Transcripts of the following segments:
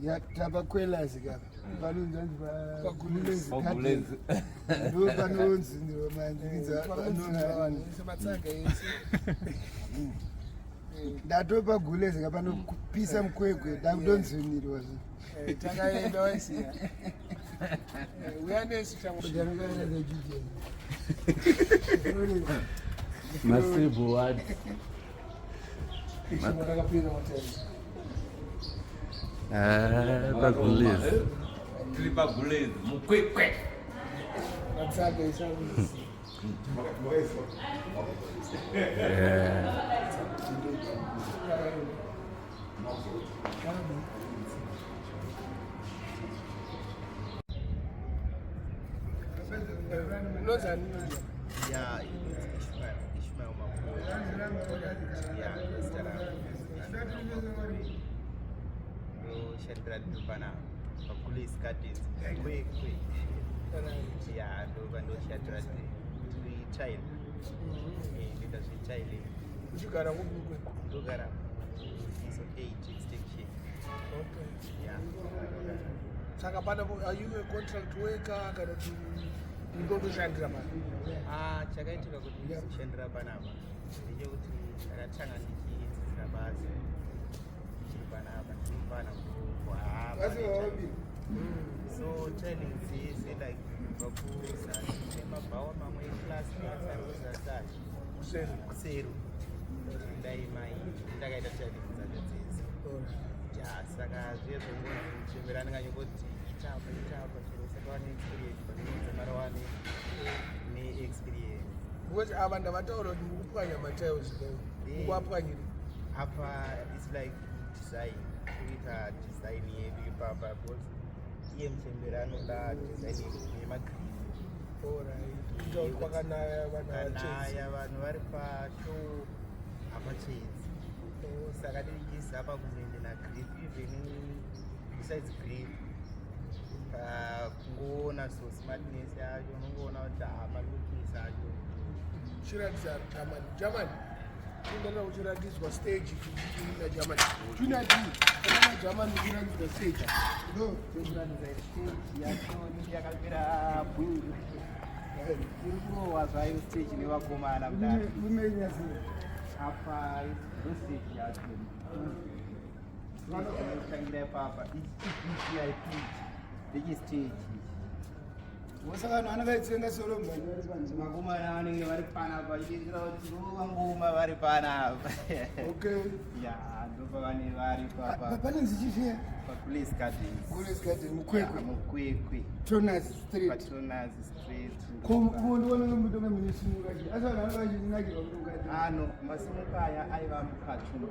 Yatabakwela zikaba balunzanzi bagulez ndo banonzi ndo mandiza banonzi sebatsanga yesi ndatopa Gulez ngapa nopisa mkwekwe ndakudonzvinirwa takaenda wasiya uyanesi chamujana ndejije Masibu wadi makakapira hotel Gulez. Clipa Gulez, Kwekwe. Natsaga isabu. Yeah, Ishmael Shandra Dupana, a police cuttings, Kwekwe. Yeah, and Shandra 3 child. It was a child. Lugara. It's okay, it's take Okay. Yeah. Sakapanda, are you a contract worker? You go to Shandra man. Chakaitika kuti Shandra Banaba. Ndije kuti akatanga ndichidzirabazi. Banaba, so telling this like Bakusa, Bawa Mamma class that Seru. My Tagada telling that yeah, Saga, Chimiranga, you would eat up, but one experience, but the Marawani may experience. What happened about all of the materials? It's like design. Design ye papa boss ye msemberano la design ye Magribhi. Alright. Ndio kwakanaya vanhu vari pashow amachezi. Saka ndirichisa apa kumende na grip even besides grip. Kungoona so smartness yacho unongoona kuti amalukisa acho. Chiratidza German. Kundana uchiratidzwa stage na German. Tunadi kana German uchiratidzwa stage. No, uchiratidzwa stage yacho yakapera bwingi. Irikuwa zvayo stage nevakomana mudari. Umenya sei. Apa stage yacho. Vanotangira papa ichi stage. Wasaka vanhu vanakaitsenga soro mbanyi vari panze. Vakomana vanenge vari panapa ichizira kuti ngoma vari panapa. Okay. Yeah, ndopa vane vari papa. Panenzi chifia? Papolice gardens. Police gardens mukwekwe. Mukwekwe. Tonas Street. Patronas Street. Ndibona nomutonga minisimuka chi. Asa vanhu vanenge vachimunakira ano masimuka aya aiva mukatumbu.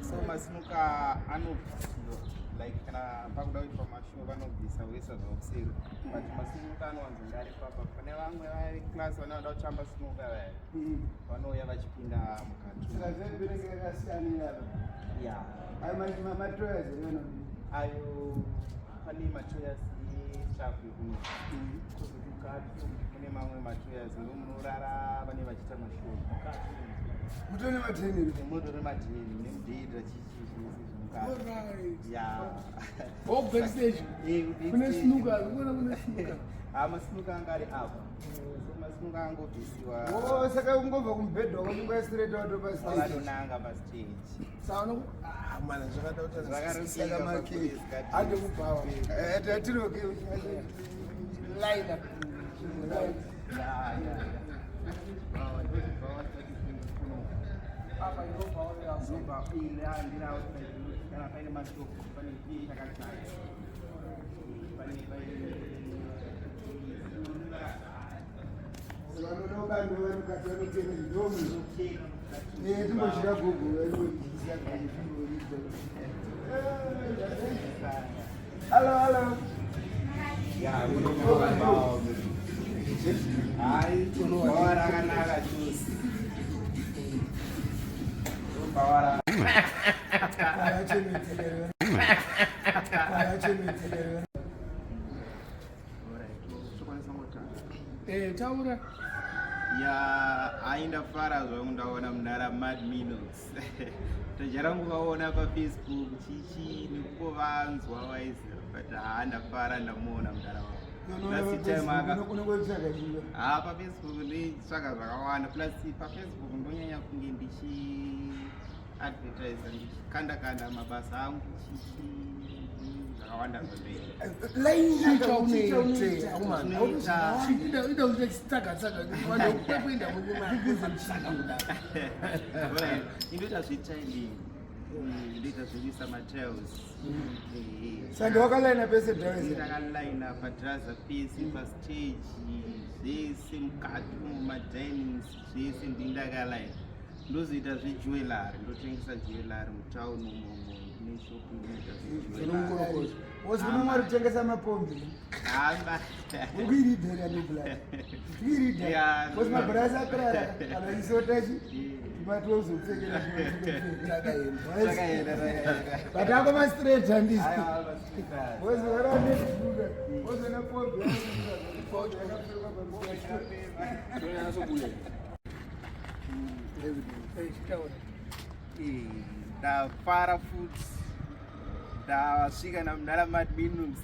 So masimuka anobvisiwa like kana pakuda kuitwa mashow vanobvisa vesa zvausiru but masimuka anowanzonga ari papa pane vamwe vari class vanoda kutamba simuka vaya vanouya vachipinda mukatumbu. Saka zveberenge yakasiyana yava. Yeah. Ayo matoyas eno. Ayo pane matoyas echafu kuno. Kuzukati kune mamwe matoyas munorara vane vachita mashow. Mutone mateni. Mutone mateni nemudhedha Alright. Yeah. Oh, backstage. Kune snuka, kune snuka. Masimuka anga ari apa. Masimuka angobvisiwa. Oh, saka ungobva kumbhedha wakunga straight out pa stage. Vanonanga pa stage. Saona mana zvakada kuti zvakarusika make. Ande kubawa. Tatiroke line up. Yeah. Apa ndo bawa ya soba ile andira kana paine masoko pane hii takataya pane vanonoka ndovanokati vanotene zvidomu timbosvika gogo Hello. Hai tunohwara rakanaka chose. Bawara. Taura. Ya, ainda fara zvaundaona munhara Mad Minox. tajarangukaona paFacebook chichi nekungovanzwa Wedzera but ndafara ndamuona mudara wavo paFacebook nditsvaka zvakawanda plus paFacebook ndonyanya kunge ndichiadvertisa ndichikanda mabasa angu chichi zvakawanda indoita zvechailing ndoita zvekuisa matils sandi wakalaina pese dhawese ndakalaina padhiraza pese pastage zvese mukati mumadinings zvese ndindakalaina ndozoita zvejewelary ndotengesa jewelary mutauni umomo neshopu inoita zvejewelary wozvinonwa kutengesa mapombi ukuiridhera nebulai ukuiridhera kosi mabhurasi akurara kana isotachi matozopfekera but ako mastraight handisi wozora nebuda wozona pombi ndafara futi ndasvika namudara madbinums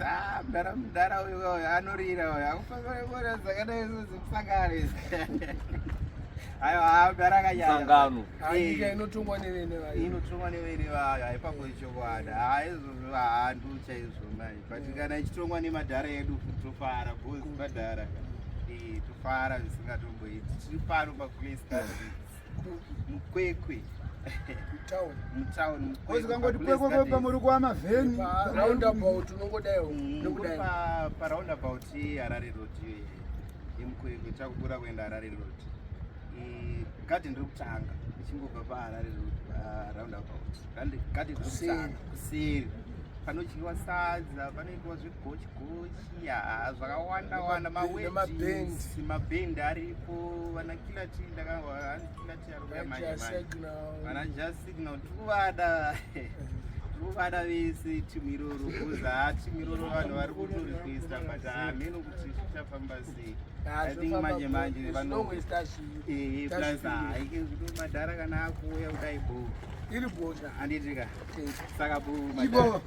mudara uyo anorira uyo akufangaona dzakadai zozekusangana aiwa mudara akanyanya inotongwa nevene vayo haipango ichokwadi haizvozvo handu chaizvo mai but kana ichitongwa nemadhara edu futi tofara bhozi madhara tofara zvisingatomboiti tiri pano pakwestar mukwekwe mutauni kozikangoti kwekwe pamuri kuwa mavheni roundabout unongodaiwo paroundabout yeharare road yemukwekwe takukura kuenda harare road gadi ndiri kutanga ichingobva paharare road paroundabout gadi ndiri kutanga kuseri panodyiwa sadza panoitwa zvegochi zvakawanda mawedisi mabhendi aripo vana kilati ndakahani kilati arikuya manje vana jasignal tirikuvada vese timiroro kuza timiroro vanhu vari kutorikwesta but hameno kuti zvichafamba sei I think manje plus haike zvino madhara kana akuuya kudai bo iri bosha handitika saka bo madhara